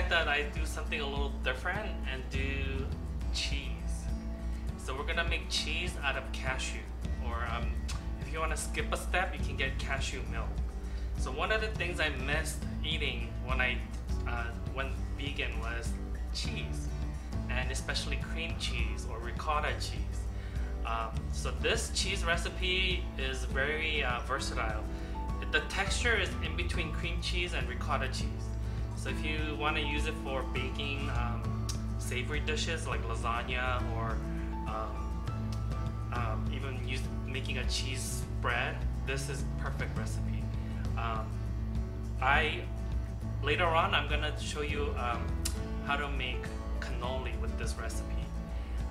decided that I do something a little different and do cheese. So we're gonna make cheese out of cashew, or if you want to skip a step, you can get cashew milk. So one of the things I missed eating when I went vegan was cheese, and especially cream cheese or ricotta cheese. So this cheese recipe is very versatile. The texture is in between cream cheese and ricotta cheese. So if you want to use it for baking savory dishes like lasagna, or even making a cheese spread, this is perfect recipe. Later on I'm gonna show you how to make cannoli with this recipe.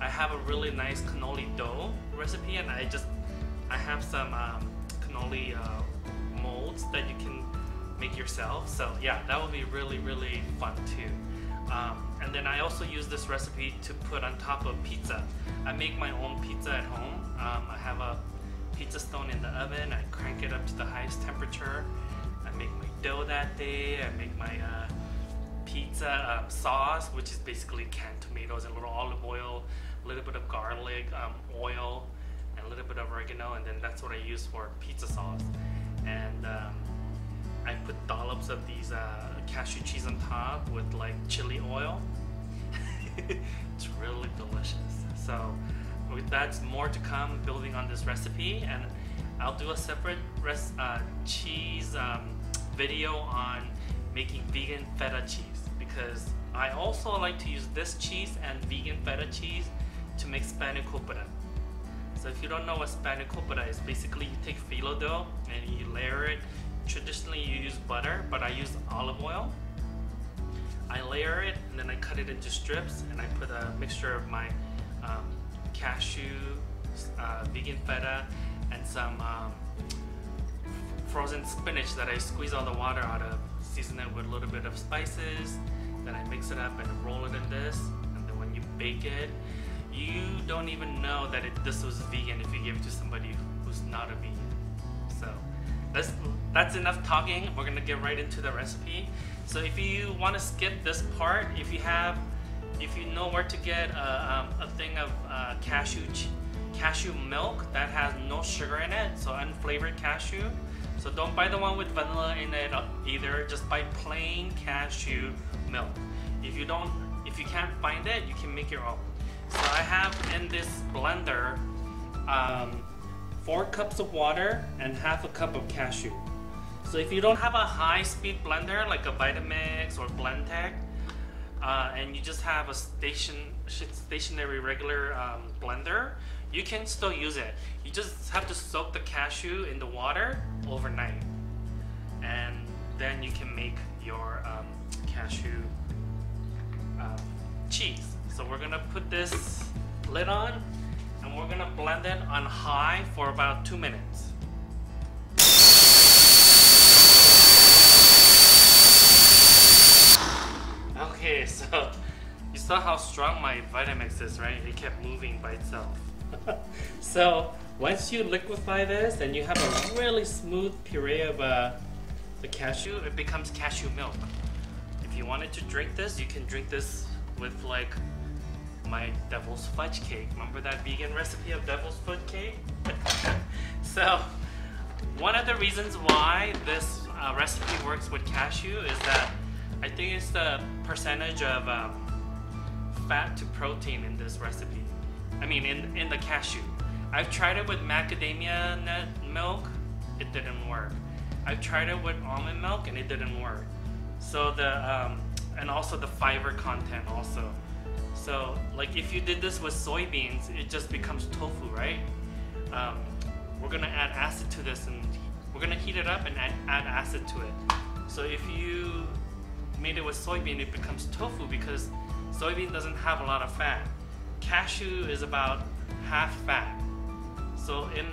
I have a really nice cannoli dough recipe, and I have some cannoli molds that you can make yourself. So yeah, that will be really fun too. And then I also use this recipe to put on top of pizza. I make my own pizza at home. I have a pizza stone in the oven. I crank it up to the highest temperature. I make my dough that day. I make my pizza sauce, which is basically canned tomatoes and a little olive oil, a little bit of garlic, oil, and a little bit of oregano, and then that's what I use for pizza sauce. And I put dollops of these cashew cheese on top with like chili oil. It's really delicious. So that's more to come, building on this recipe, and I'll do a separate cheese video on making vegan feta cheese, because I also like to use this cheese and vegan feta cheese to make spanakopita. So if you don't know what spanakopita is, basically you take phyllo dough and you layer it. Traditionally you use butter, but I use olive oil. I layer it and then I cut it into strips, and I put a mixture of my cashew, vegan feta, and some frozen spinach that I squeeze all the water out of, season it with a little bit of spices, then I mix it up and roll it in this, and then when you bake it, you don't even know that this was vegan if you give it to somebody who's not a vegan. So that's enough talking. We're gonna get right into the recipe. So if you want to skip this part, if you know where to get a thing of cashew milk that has no sugar in it, so unflavored cashew. So don't buy the one with vanilla in it either. Just buy plain cashew milk. If you can't find it, you can make your own. So I have in this blender 4 cups of water and half a cup of cashew. So if you don't have a high-speed blender like a Vitamix or Blendtec, and you just have a stationary regular blender, you can still use it. You just have to soak the cashew in the water overnight, and then you can make your cashew cheese. So we're gonna put this lid on, and we're gonna blend it on high for about 2 minutes. Okay, so you saw how strong my Vitamix is, right? It kept moving by itself. So once you liquefy this and you have a really smooth puree of the cashew, it becomes cashew milk. If you wanted to drink this, you can drink this with like my devil's fudge cake. Remember that vegan recipe of devil's fudge cake? So one of the reasons why this recipe works with cashew is that I think it's the percentage of fat to protein in this recipe. I mean in the cashew. I've tried it with macadamia nut milk, it didn't work. I've tried it with almond milk and it didn't work. So and also the fiber content also. So like if you did this with soybeans, it just becomes tofu, right? We're gonna add acid to this, and we're gonna heat it up and add acid to it. So if you made it with soybean, it becomes tofu because soybean doesn't have a lot of fat. Cashew is about half fat. So in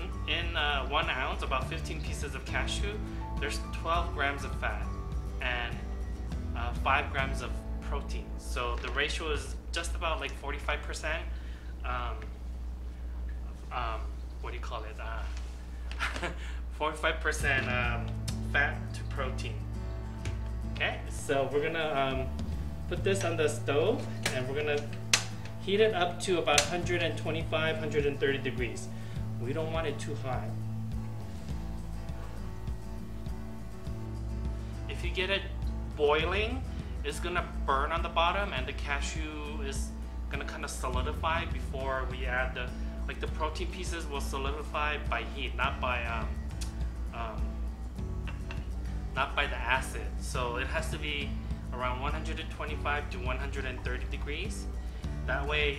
1 ounce, about 15 pieces of cashew, there's 12 grams of fat and 5 grams of protein. So the ratio is just about like 45%. What do you call it? 45% fat to protein. Okay, so we're gonna put this on the stove and we're gonna heat it up to about 125, 130 degrees. We don't want it too hot. If you get it boiling, it's gonna burn on the bottom and the cashew is gonna kind of solidify before we add the protein pieces will solidify by heat, not by the acid. So it has to be around 125 to 130 degrees. That way,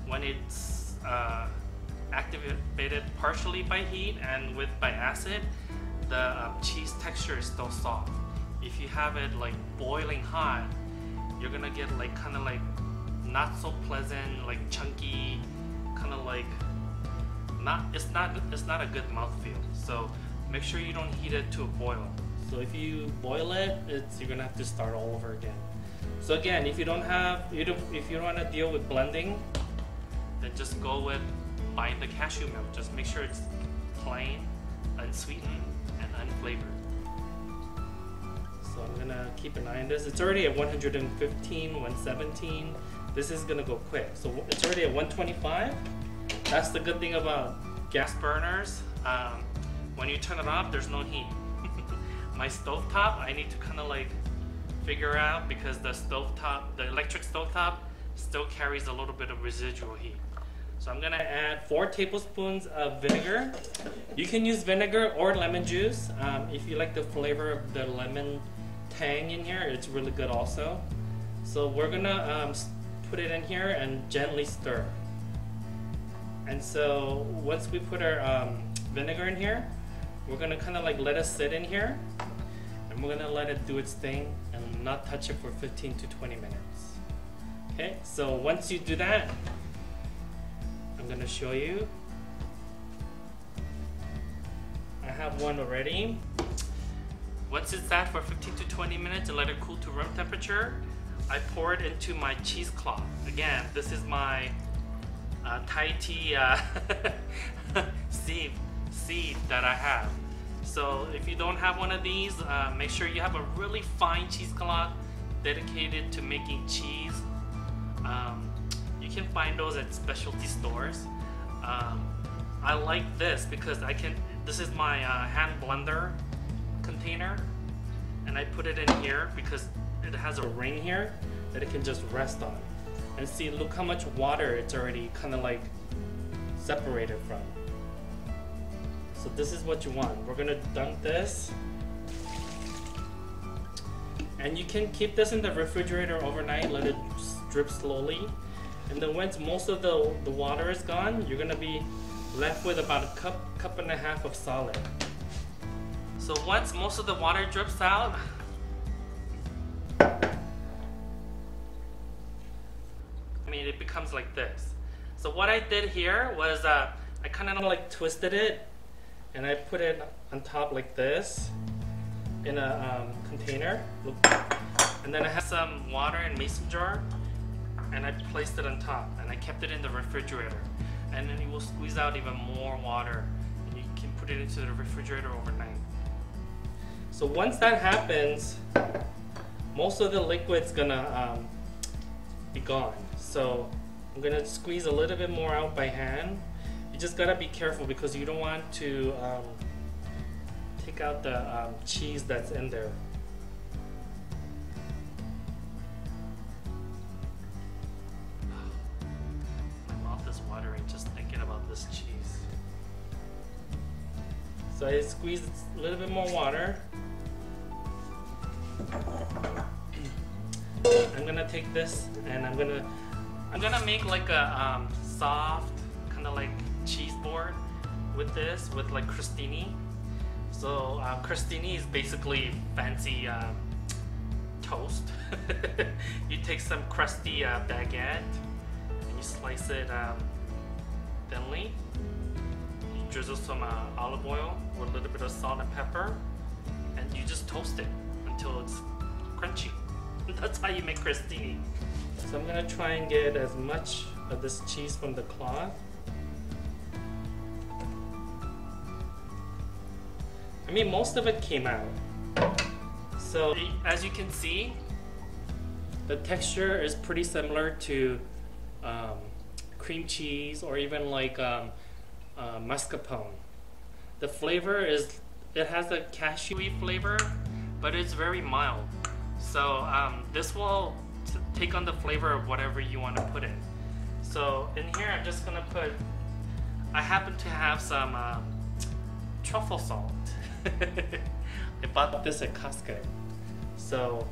when it's activated partially by heat and by acid, the cheese texture is still soft. If you have it like boiling hot, you're gonna get like kind of like not so pleasant, like chunky, kind of like it's not a good mouthfeel. So make sure you don't heat it to a boil. So if you boil it, you're gonna have to start all over again. So again, if you don't want to deal with blending, then just go with buying the cashew milk. Just make sure it's plain, unsweetened, and unflavored. So I'm gonna keep an eye on this. It's already at 115, 117. This is gonna go quick. So it's already at 125. That's the good thing about gas burners. When you turn it off, there's no heat. My stovetop, I need to kind of like figure out because the electric stovetop still carries a little bit of residual heat. So I'm gonna add 4 tablespoons of vinegar. You can use vinegar or lemon juice. If you like the flavor of the lemon tang in here, it's really good also. So we're gonna put it in here and gently stir. And so once we put our vinegar in here, we're gonna kind of like let it sit in here, and we're gonna let it do its thing and not touch it for 15 to 20 minutes. Okay, so once you do that, I'm gonna show you. I have one already. Once it's sat for 15 to 20 minutes and let it cool to room temperature, I pour it into my cheesecloth. Again, this is my Thai tea seed that I have. So if you don't have one of these, make sure you have a really fine cheesecloth dedicated to making cheese. You can find those at specialty stores. I like this because this is my hand blender container, and I put it in here because it has a ring here that it can just rest on. And see, look how much water it's already kind of like separated from. So this is what you want. We're gonna dunk this. And you can keep this in the refrigerator overnight, let it drip slowly. And then once most of the water is gone, you're gonna be left with about a cup and a half of solid. So once most of the water drips out, it becomes like this. So what I did here was I kind of like twisted it and I put it on top like this in a container, and then I have some water in a mason jar and I placed it on top and I kept it in the refrigerator, and then it will squeeze out even more water and you can put it into the refrigerator overnight. So once that happens, most of the liquid's gonna be gone. So I'm gonna squeeze a little bit more out by hand. You just gotta be careful because you don't want to take out the cheese that's in there. My mouth is watering just thinking about this cheese. So I squeezed a little bit more water. I'm gonna take this and I'm gonna make like a soft kind of like cheese board with this, with like crostini. So crostini is basically fancy toast. You take some crusty baguette and you slice it thinly. You drizzle some olive oil with a little bit of salt and pepper, and you just toast it until it's crunchy. That's how you make crostini. So I'm gonna try and get as much of this cheese from the cloth. I mean, most of it came out. So as you can see, The texture is pretty similar to cream cheese or even like mascarpone. The flavor is, it has a cashewy flavor, but it's very mild. So this will take on the flavor of whatever you want to put in. So in here I'm just gonna put, I happen to have some truffle salt. I bought this at Costco. So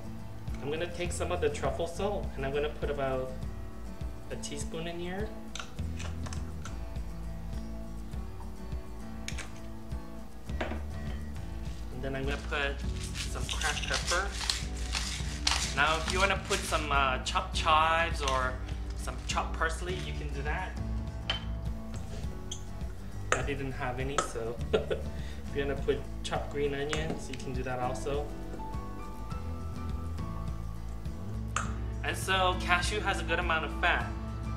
I'm gonna take some of the truffle salt and I'm gonna put about a teaspoon in here. And then I'm gonna put some cracked pepper. Now if you wanna put some chopped chives or some chopped parsley, you can do that. I didn't have any, so if you're gonna put chopped green onions, you can do that also. And so cashew has a good amount of fat.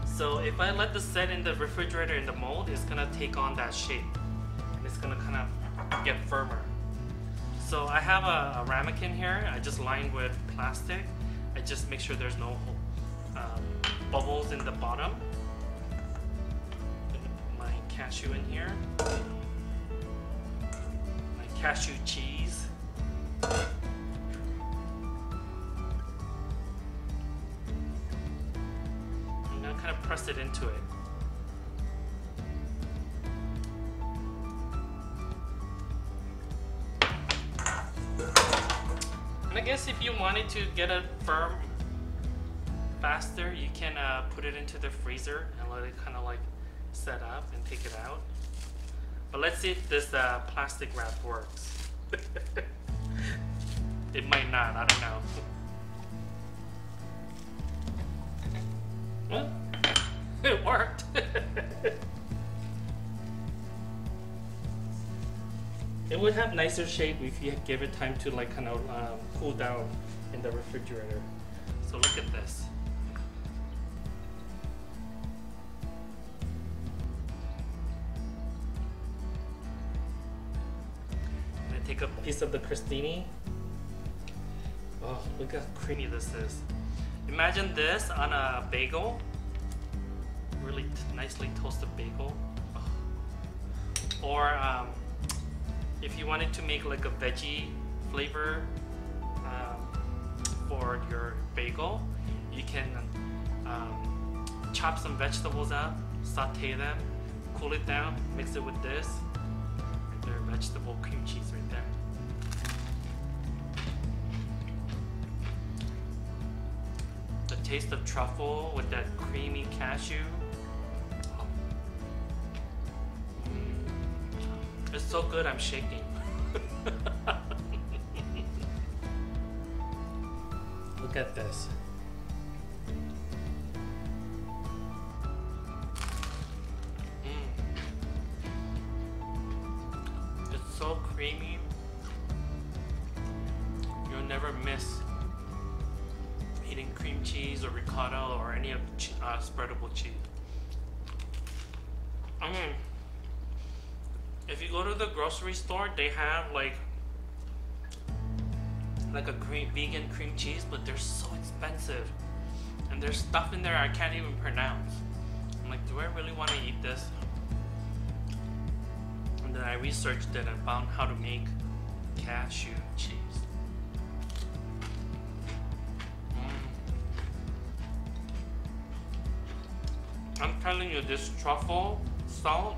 So if I let this set in the refrigerator in the mold, it's gonna take on that shape. And it's gonna kind of get firmer. So I have a ramekin here. I just lined with plastic. I just make sure there's no bubbles in the bottom. My cashew in here. My cashew cheese. I'm gonna kind of press it into it. And I guess if you wanted to get it firm faster, you can put it into the freezer and let it kind of like set up and take it out. But let's see if this plastic wrap works. It might not, I don't know. Well, it worked. It would have nicer shape if you give it time to like kind of cool down in the refrigerator. So look at this. I'm gonna take a piece of the crostini. Oh, look how creamy this is. Imagine this on a bagel. Really nicely toasted bagel. Oh. Or if you wanted to make like a veggie flavor for your bagel, you can chop some vegetables up, saute them, cool it down, mix it with this. Their vegetable cream cheese right there. The taste of truffle with that creamy cashew. It's so good, I'm shaking. Look at this. It's so creamy. You'll never miss eating cream cheese or ricotta or any of the spreadable cheese. I mean, if you go to the grocery store, they have like a vegan cream cheese, but they're so expensive. And there's stuff in there I can't even pronounce. I'm like, do I really want to eat this? And then I researched it and found how to make cashew cheese. I'm telling you, this truffle salt,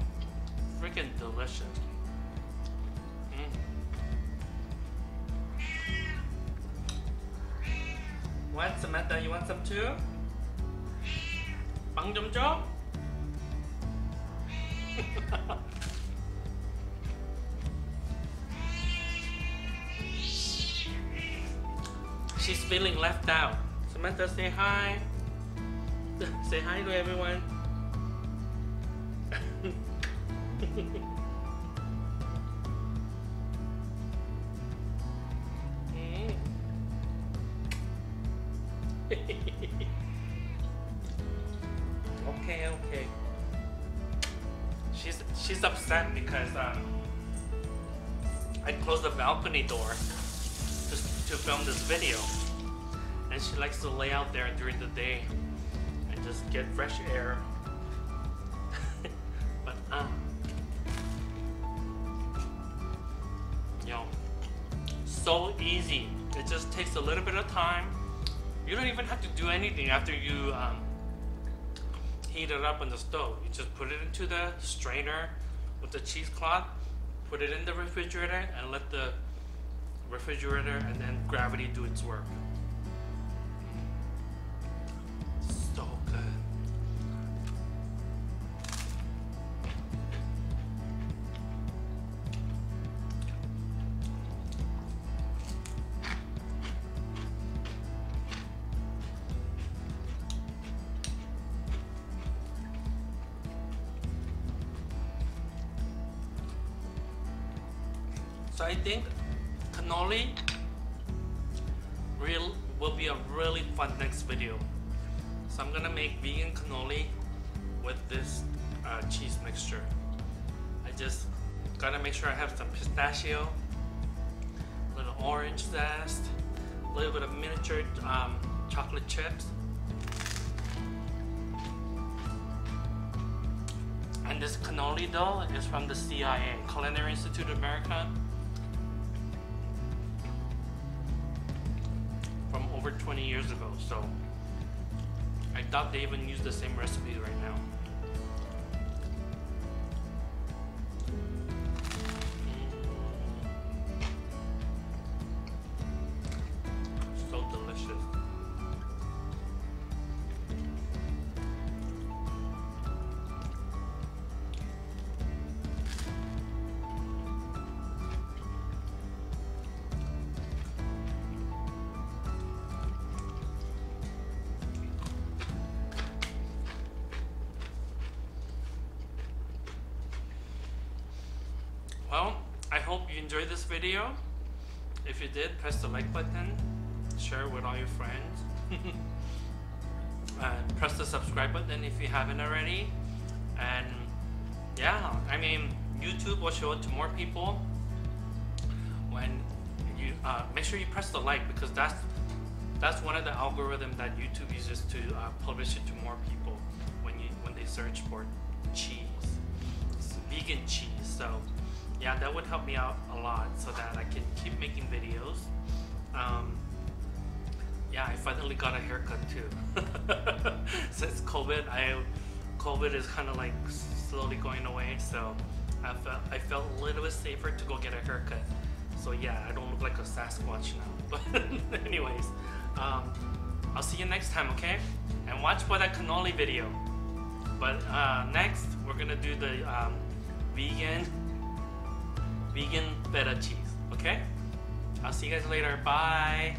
freaking delicious. What, Samantha, you want some too? 빵 좀 줘? She's feeling left out. Samantha, say hi. Say hi to everyone. Okay. She's upset because I closed the balcony door to film this video, and she likes to lay out there during the day and just get fresh air. But you know, so easy. It just takes a little bit of time. You don't even have to do anything after you heat it up on the stove. You just put it into the strainer with the cheesecloth, put it in the refrigerator, and let the refrigerator and then gravity do its work. So good. So I think cannoli will be a really fun next video. So I'm gonna make vegan cannoli with this cheese mixture. I just gotta make sure I have some pistachio, a little orange zest, a little bit of miniature chocolate chips, and this cannoli dough is from the CIA, Culinary Institute of America. From over 20 years ago, so I doubt they even use the same recipe right now. So delicious. Well, I hope you enjoyed this video. If you did, press the like button, share with all your friends. Press the subscribe button if you haven't already. And yeah, I mean, YouTube will show it to more people. When you make sure you press the like, because that's one of the algorithms that YouTube uses to publish it to more people when they search for cheese, vegan cheese. So yeah, that would help me out a lot so that I can keep making videos. Yeah, I finally got a haircut too. Since COVID is kind of like slowly going away, so I felt a little bit safer to go get a haircut. So yeah, I don't look like a Sasquatch now. But anyways, I'll see you next time, okay? And watch for that cannoli video. But next, we're gonna do the vegan feta cheese, okay? I'll see you guys later. Bye.